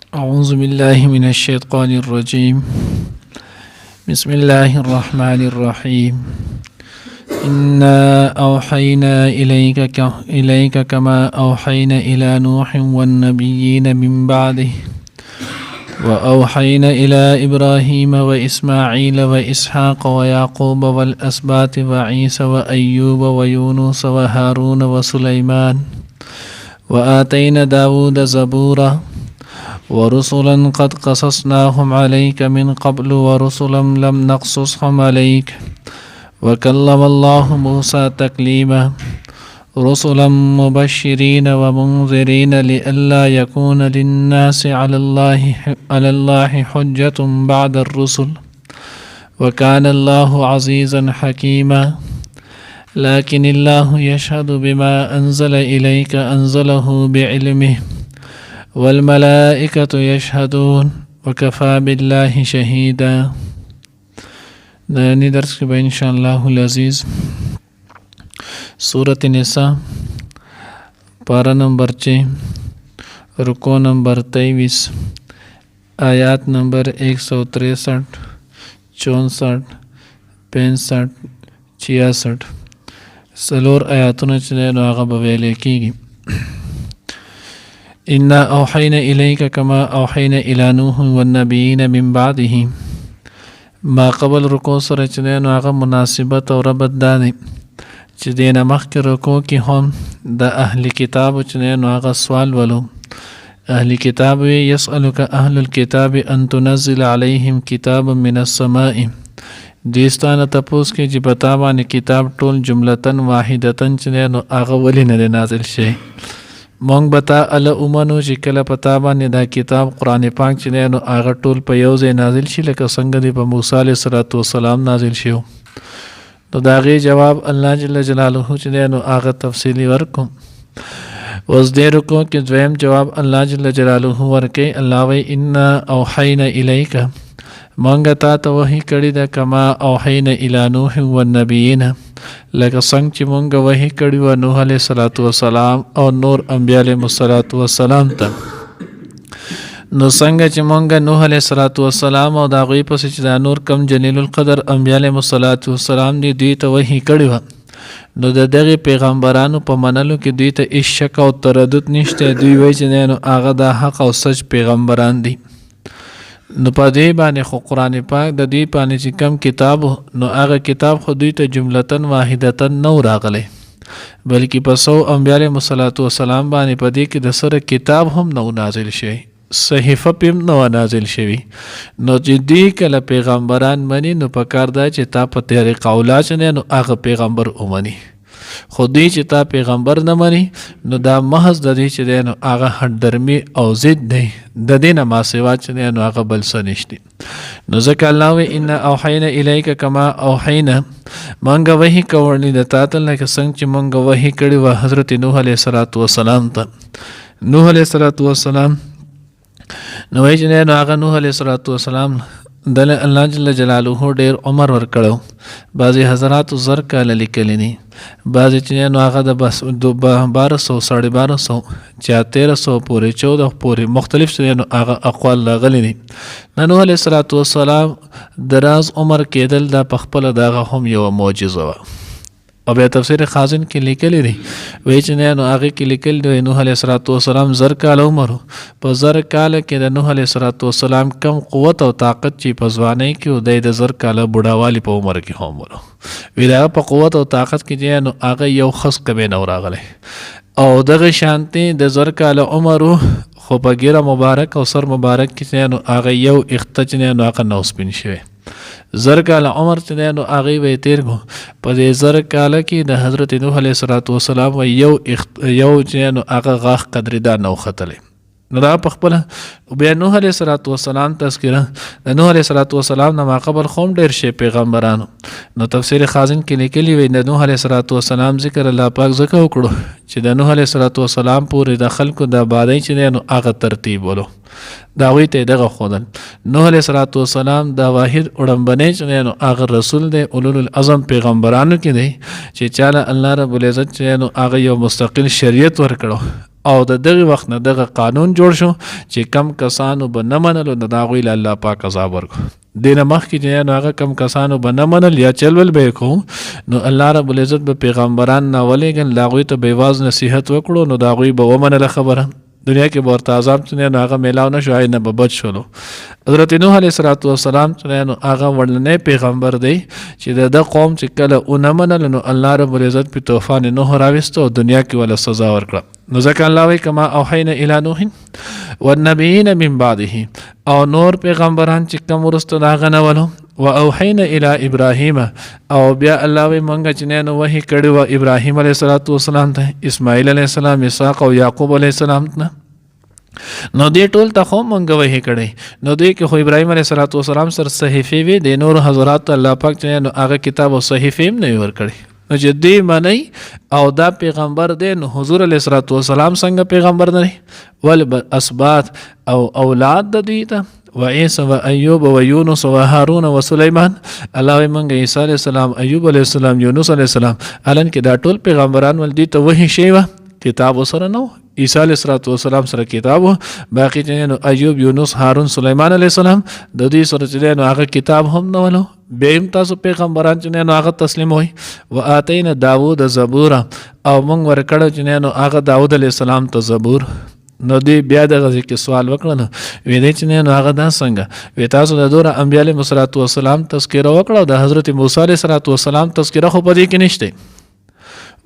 أعوذ بالله من الشيطان الرجيم. بسم الله الرحمن الرحيم. إنا أوحينا إليك كما أوحينا إلى نوح والنبيين من بعده وأوحينا إلى إبراهيم وإسماعيل وإسحاق ويعقوب والأسباط وعيسى وأيوب ويونس وهارون وسليمان وآتينا داود زبورا ورسلا قد قصصناهم عليك من قبل ورسلا لم نقصصهم عليك وكلم الله موسى تكليما رسلا مبشرين ومنذرين لئلا يكون للناس على الله حجة بعد الرسل وكان الله عزيزا حكيما لكن الله يشهد بما أنزل إليك أنزله بعلمه والملائكة يشهدون وكفى بالله شهيدا. دانی درس کے بھائی انشاءاللہ العزیز سورۃ نساء پارہ نمبر 6 رکوع نمبر 23 آیات نمبر 163 64 65 66 سلور آیاتونه چې نو هغه به ویل کېږي. إنا أوحينا إليك كما أوحينا إلى نوح والنبيين من بعده. ما قبل رکوع سره چې نو هغه مناسبت او ربط دادي چې دینه مخکې رکوع کې هم د اهل کتاب چې نو هغه سوال ولو. اهل کتاب يسألك أهل الكتاب أن تنزل عليهم كتابا من السماء. دیستانه تپوس کې چې پتا باندې کتاب ټول جملتن واحدتن چې نو هغه ولې نه نازل شي. مونږ بتا ال اومنو چې کله پتا باندې دا کتاب قرآن پاک چې نو هغه ټول په یو ځای نازل شي لکه څنګه دی په موسی علیه السلام نازل شو. نو دا غي جواب الله جل جلاله چې نو هغه تفصیلی ورکو. اوس دې رکو کې دویم جواب الله جل جلاله ورکي. الله وی انا اوحینا الیک مونږ ته ته وحی کړی دا کما اوحینا الی نوح والنبیین لکه څنګه چې مونږ وحی کړی و نوح علیه السلام او نور انبیاء علیهم السلام ته. نو څنګه چې مونږ نوح علیه السلام او دا غوی پس چې دا نور کم جلیل القدر انبیاء علیهم السلام دی دوی ته وحی کړی و نو د دغه پیغمبرانو په منلو کې دوی ته هیڅ شک او تردد نشته. دوی وایي چې نو هغه د حق او سچ پیغمبران دي. نو په دې باندې خو قرآن پاک د دې باندې چې کم کتاب نو هغه کتاب خو دوی ته جملتن واحدتن نو راغلی بلکې په سو انبیاء علیهم السلام باندې په دې کې د سره کتاب هم نو نازل شوی صحیفه پم نو نازل شوی. نو چې دوی کله پیغمبران مني نو په کار دا چې تا په طریقه اولا چې نو هغه پیغمبر اومني. خو دوی چې تا پیغمبر نه مني نو دا محض د دې چې نو هغه حد درمی او ضد دی د دې نه ما سوا چې نو هغه بل څه نشته. نو ځکه الله وی ان اوحینا الیک کما اوحینا مونږ وحی کوړنی د تاسو لکه څنګه چې مونږ وحی کړی و حضرت نوح علیه السلام ته. نوح علیه السلام نو وی چې نو هغه نوح علیه السلام دل الله جل جلاله ډیر عمر ور کړو. بعضی حضرات زر کاله لیکلی دي بعضی چې نو هغه د بس 1200 1250 چا 1300 پورې 14 پورې مختلف چې نو هغه اقوال راغلي دي. نوح علیه السلام دراز عمر کېدل دا په خپل دغه هم یو معجزه و. او بیا تفسیر خازن کې لیکلی دی وایي چې نو هغه کې لیکل دی نوح علیه السلام زر کال عمر په زر کال کې د نوح علیه السلام کم قوت او طاقت چې په ځوانۍ کې د زر کال بوډاوالي په عمر کې هم ورو وی دا په قوت او طاقت کې نو هغه یو خاص کبه نو راغلی او دغه شانتي د زر کال عمر خو په ګیره مبارک او سر مبارک کې نو هغه یو اختچنه نو هغه نو سپین شوی. زر کال عمر چې نو هغه وی تیر کو په دې زر کال کې د حضرت نوح علیه السلام یو چې نو هغه غاخ قدر دا نو ختلې. نو دا په خپل بیا نوح علیه السلام تذکره د نوح علیه السلام نه ما قبل قوم ډیر شي پیغمبرانو. نو تفسیر خازن کې لیکلی وی د نوح علیه السلام ذکر الله پاک ذکر وکړو چې د نوح علیه السلام پورې د خلکو د آبادی چې نو هغه ترتیب ولو دا وی ته دغه خودل. نوح علیه السلام دا واحد اړمبنه چې نو هغه رسول دی اولو العزم پیغمبرانو کې دی چې چاله الله رب العزت چې نو هغه یو مستقل شریعت ورکړو او د دغه وخت نه دغه قانون جوړ شو چې کم کسانو به نه منلو نو د هغوی له الله پاک عذاب ورکړو. دینه مخکې چې نو هغه کم کسانو به نه منل یا چلول به یې کوو نو الله رب العزت به پیغمبران نه ولېږل، د هغوی ته به یواز نصیحت وکړو نو د هغوی به ومنله خبره. دنیا کې به ورته عذاب چې نو هغه میلاو نه شو، هغې نه به بچ شولو. حضرت نوح علیه السلام چې نو هغه وړنی پیغمبر دی چې د ده قوم چې کله ونه منل نو الله رب العزت په طوفان نوح راوسته او دنیا کې ولا سزا ورکړه. نو ځکه الله وایي کما اوحینا الی نوح والنبیین من بعده، او نور پیغمبران چې کوم وروسته د هغه نه ولو، و اوحینا الی ابراهیم، او بیا الله وایي مونږ چې نو وحی کړی و ابراهیم علیه السلام ته، اسماعیل علیه السلام، اسحاق او یعقوب علیه السلام ته. نو دې ټول ته خو مونږ وحی کړی. نو دوی کې خو ابراهیم علیه السلام سره صحیفې وي، د نور حضرات الله پاک چې نو هغه کتاب او صحیفې هم نه وي ورکړی. نو چې دوی منئ او دا پیغمبر دی نو حضور علیه السلام څنګه پیغمبر نه دی؟ ولې اسبات او اولاد د دوی ته و عیسی و ایوب و یونس و هارون و سلیمان. الله وایي مونږ عیسی علیه السلام، ایوب علیه السلام، یونس علیه السلام، الان کې دا ټول پیغمبران ول دي ته وحی شوی وه، کتاب ورسره نه و. عیسی علیه السلام سره کتاب و، باقي چې نو ایوب، یونس، هارون، سلیمان علیه السلام د دوی سره چې نو هغه کتاب هم نه ولو. بیا هم تاسو پیغمبران چې نو هغه تسلیم وای. و آتینا داوود زبور، او مونږ ورکړو چې نو هغه داوود علیه السلام ته زبور. نو دی بیا دغه کې سوال وکړه نو وی دی چې نو هغه دا څنګه وی تاسو د دوره انبیاء علیهم السلام تذکره وکړه، د حضرت موسی علیه السلام تذکره خو په دې کې نشته.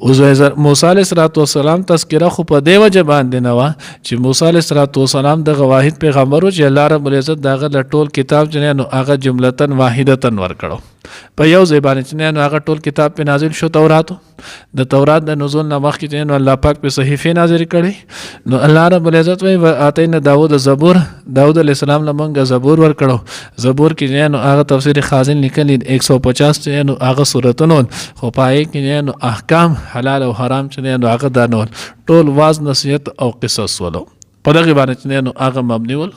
اوس موسی علیه السلام تذکره خو په دې وجه باندې نه وه چې موسی علیه السلام دغه واحد پیغمبر و چې الله رب العزت دغه له ټول کتاب چې نو هغه جملتن واحدتن ورکړو په یو ځای باندې چې نو هغه ټول کتاب په نازل شو. توراتو د تورات د نزول نه مخکې چې نو الله پاک په صحیفې نازل کړي. نو الله رب العزت وایي و آتینا داوود زبور، داود علیه السلام له مونږ زبور ورکړو. زبور کې نو هغه تفسیر خازن لیکلي 150 چې نو هغه سورتونه خو پای کې نو احکام حلال او حرام چې نو هغه دانول ټول واز نصیحت او قصص ولو په دغه باندې چې نو هغه مبني ول.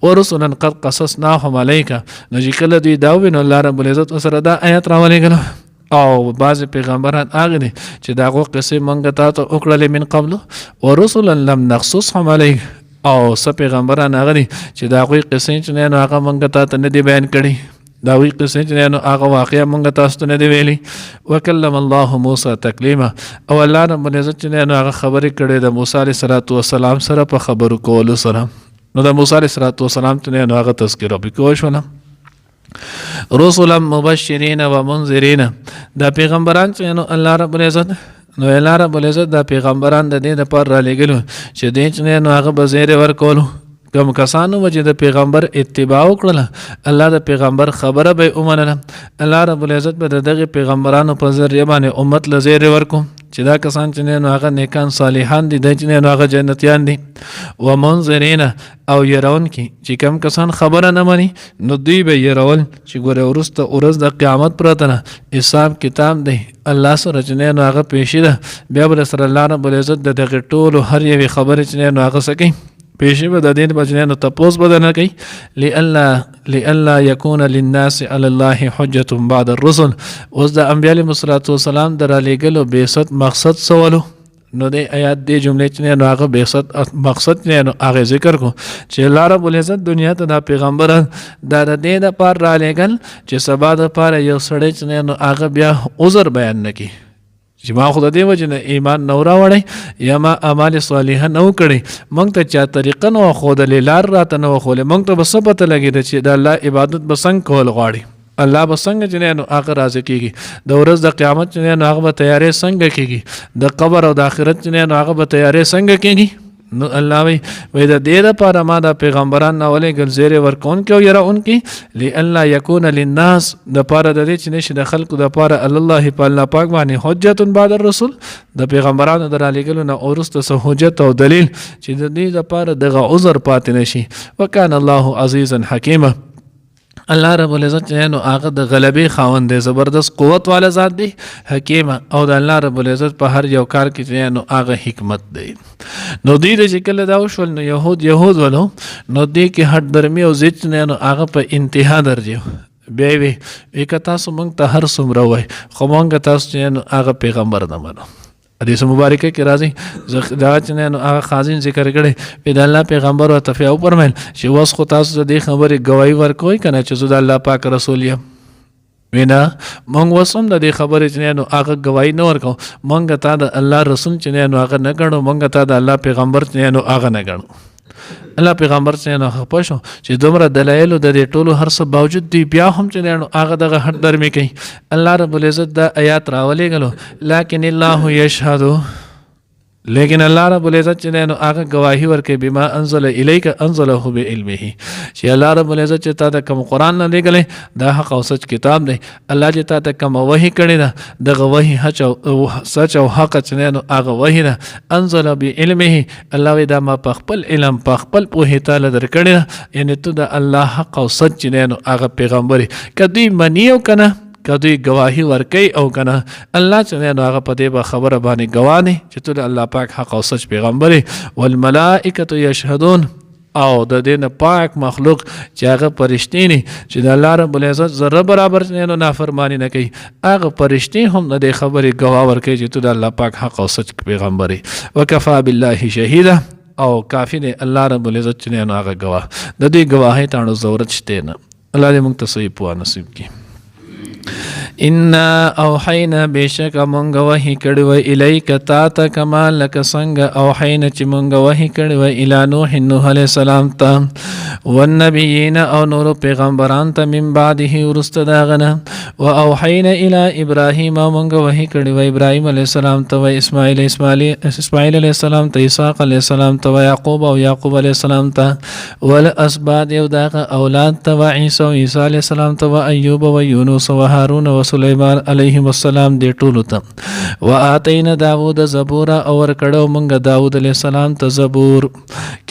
او رسولا قد قصصناهم علیک، نو چې کله دوی دا وویل نو الله رب العزت سره دا آیت راولېږلو. او بعض پیغمبران هغه دي چې د هغو قصې مونږ ته وکړلې من قبل، و رسولا لم نقصصهم علیک، او څه پیغمبران هغه دي چې د هغوی قصې چې نو هغه مونږ ته نه دي بیان کړي، د هغوی قصې چې نو هغه واقعه مونږ تاسو ته نه دي ویلي. وکلم الله موسی تکلیما، او الله رب العزت چې نو هغه خبرې کړې د موسی علیه السلام سره په خبرو کولو سره. نو د موسی علیه السلام چې نو هغه تذکره پکې وشوله. رسلا مبشرین و منذرین، دا پیغمبران چې نو الله رب العزت نو الله رب العزت دا پیغمبران د دې لپاره را لېږلو چې دې چې نو هغه به زیری ورکولو. کوم کسانو چې د پیغمبر اتباع وکړله الله د پیغمبر خبره به ومنله، الله رب العزت به دغه پیغمبرانو په ذریعه باندې امت له زیری ورکو چې دا کسان چې نو هغه نیکان صالحان دي، چې نو هغه جنتیان دي. و منذرین، او يرون کی چې کم کسان خبره نه مانی نو دوی به يرول چې ګوره ورسته ورځ د قیامت پرته نه حساب کتاب دی الله سره چې نو هغه پیښې ده، بیا به سره الله رب العزت دغه ټولو هر یوې خبرې چې نو هغه سکی پیشې به د دین بچنه تپوس بدل کوي. لئلا يكون للناس على الله حجة بعد الرسل. اوس د انبیاء علیهم السلام در لېږلو بعثت مقصد سوالو. نو د آیات دی جملې چې نو هغه بعثت مقصد نو هغه ذکر کو چې الله رب العزت دنیا ته د پیغمبران د دې د پار را لېږل چې سبا د پار یو سړی چې نو هغه بیا عذر بیان نکي چې ما خو د دې وجه نه ایمان نو راوړی یا ما اعمال صالحه نو کړی، موږ ته چا طریقه نو ښودلې، لار راته نو ښولې، موږ ته به څه پته لګېده چې د الله عبادت به څنګه کول غواړي، الله به څنګه چې نو هغه راضي کېږي، د ورځ د قیامت چې نو هغه به تیارې څنګه کېږي، د قبر او د آخرت چې نو هغه به تیارې څنګه کېږي. نو الله وی د دې لپاره ما د پیغمبران نه ولېږل زیری ورکوونکي او يرونکي لئلا یکون للناس، د پاره د دې چې نشي د خلکو د پاره الله په الله پاک باندې حجت بعد الرسل، د پیغمبرانو در لېږلو نه وروسته څه حجت او دلیل چې د دې لپاره دغه عذر پاتې نشي. وکان الله عزیزا حکیما، الله رب العزت نو هغه د غلبې خاوند دی، زبردست قوت والا ذات دی، حکیم، او د الله رب العزت په هر یو کار کې نو هغه حکمت دی. نو دوی د چې کله دا وشول نو یهود ولو نو دوی کې هټ درمي او ضد نو هغه په انتها درجه بیا وی که تاسو مونږ ته هر څومره وای خو مونږ تاسو نو هغه پیغمبر نه منو، حدیث مبارکه کې راځي دا چې نو هغه خازن ذکر کړي په د الله پیغمبر او تفیاو پرمل چې وس خو تاسو د خبرې گواہی ورکوي کنه چې زه د الله پاک رسول یم وینا مونږ وسم د خبرې چې نو هغه گواہی نه ورکو مونږ ته د الله رسول چې نو هغه نه ګڼو مونږ ته د الله پیغمبر چې نو هغه نه ګڼو الله پیغمبر چې نو خپه شو چې دومره دلایل د دې ټولو هر څه باوجود دی بیا هم چې نو هغه دغه حد درمي کوي الله رب العزت دا آیات راولې غلو لکن الله یشهد لیکن الله رب العزت چې نو هغه گواہی ورکوي بما انزل الیک انزله بعلمه چې الله رب العزت چې تا ته کوم قران نه لګلې دا حق او سچ کتاب دی الله چې تا ته کوم وحی کړی دا دغه وحی سچ او حق چې نو هغه وحی ده انزل بعلمه الله وی دا ما په خپل علم په خپل پوهه تعالی درکړی یعنی ته د الله حق او سچ چې نو هغه پیغمبر کدی منیو کنه کدی گواہی ورکی او کنه الله چې نو هغه په دې خبره باندې گواهی چې ته الله پاک حق او سچ پیغمبر والملائکه یشهدون او د دین پاک مخلوق چې هغه فرشتي نه چې د الله رب العزت ذره برابر نه نافرمانی نه کوي هغه فرشتي هم د خبرې گواه ورکوي چې ته د الله پاک حق او سچ پیغمبر وکفا بالله شهیدا او کافی دی الله رب العزت چې نه هغه گواه د دې گواهی ته ضرورت شته نه الله دې موږ ته صحیح په نصیب کړي انا اوحینا بشک مونږ وحی کړی و الیک تا ته کما لک څنګه اوحینا چې مونږ وحی کړی و الی نوح علیه السلام ته والنبیین او نور پیغمبران ته من بعده ورست داغنه و اوحینا الی ابراهیم مونږ وحی کړی و ابراهیم علیه السلام ته و اسماعیل علیه السلام ته اسحاق علیه السلام ته و یعقوب علیه السلام ته والاسباط یو داغه اولاد ته و عیسی علیه السلام ته و ایوب و یونس و هارون و سلیمان علیهم السلام دی ټولو ته و آتینا داود زبور او ورکړو مونږ داود علیه السلام ته زبور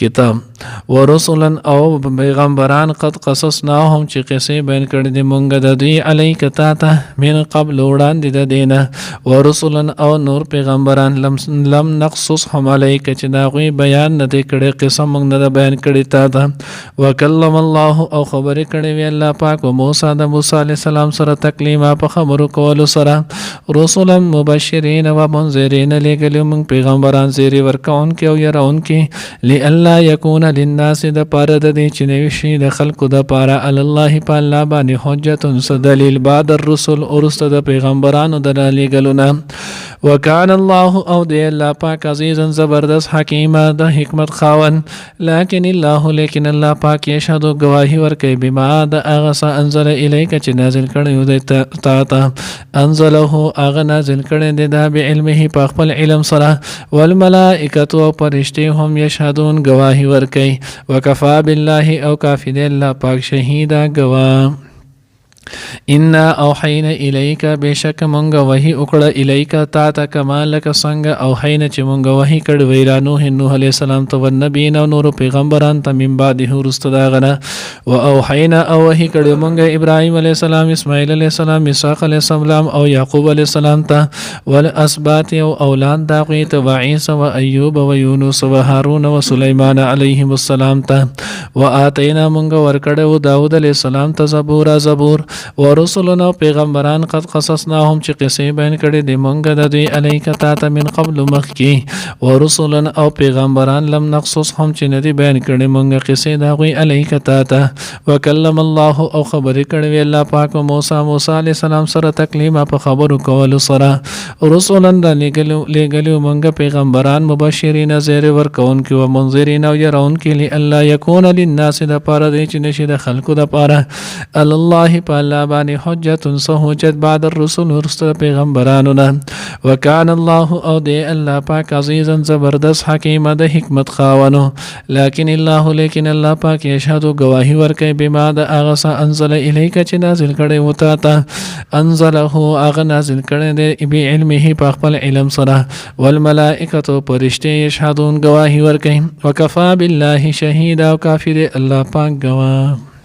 کتاب ورسلا او پیغمبران قد قصصناهم چې قصې بیان کړې دي مونږ د دوی علیک تا ته من قبل وړاندې د دینه ورسلا او نور پیغمبران لم نقصصهم علیک چې دا غوی بیان نه دی کړی قصه مونږ نه بیان کړی تا ته وکلم الله او خبرې کړې وی الله پاک او موسی د موسی علیه السلام سره تکلیما په خبرو کولو سره رسولا مبشرین و منذرین لګلو موږ پیغمبران زیری ورکون کې او يرون کې لالا یکون للناس د پاره د دې چې نوي شي د خلکو د پاره علی الله په الله باندې حجت دلیل بعد الرسل ورسته د پیغمبرانو د لګلو نه وکان الله او دی الله پاک عزیزا زبردست حکیم د حکمت خاون لیکن الله پاک یشهد گواہی ورکوي بما د هغه انزل الیک چې نازل کړی دی تا ته انزله هغه نازل کړی دی دا به علمه په خپل علم سره والملائکه او فرشتي هم یشهدون گواہی ورکوي وکفا بالله او کافی دی الله پاک شهیدا گواه انا اوحینا الیک بشک مونږ وحی وکړه الیک تا ته کما لک څنګه اوحینا چې مونږ وحی کړ ویلا نوح علیه السلام ته والنبیین او نور پیغمبران ته من بعده ورست داغنه و اوحینا او وحی کړ مونږ ابراهیم علیه السلام اسماعیل علیه السلام اسحاق علیه السلام او یعقوب علیه السلام ته والاسباط او اولاد داغوی ته و عیسی و ایوب و یونس و هارون و سلیمان علیهم السلام ته و آتینا مونږ ورکړو داود علیه السلام ته زبور ورسلنا پیغمبران قد قصصناهم چې قصې بیان کړي د مونږ د دوی علیک تا ته من قبل مخکې ورسلنا او پیغمبران لم نقصصهم چې ندي بیان کړي مونږ قصې د غوي علیک تا ته وکلم الله او خبرې کړي وی الله پاک موسی علیه السلام سره تکلیما په خبرو کولو سره رسولا لګلو مونږ پیغمبران مبشرین زیر ورکون کې او منذرین او يرون کې لالا یکون للناس د پاره د چې نشي د خلکو د پاره الله په الله باندې حجت بعد الرسل ورسته پیغمبرانو نه وکان الله او دی الله پاک عزیزا زبردست حکیم د حکمت خاونو لیکن الله پاک یشهد گواہی ورکوي بما د هغه انزل الیک چې نازل کړي وتا ته انزله هغه نازل کړي د علمه په خپل علم سره والملائکه فرشتي یشهدون گواہی ورکوي وکفا بالله شهیدا او کافر الله پاک گواه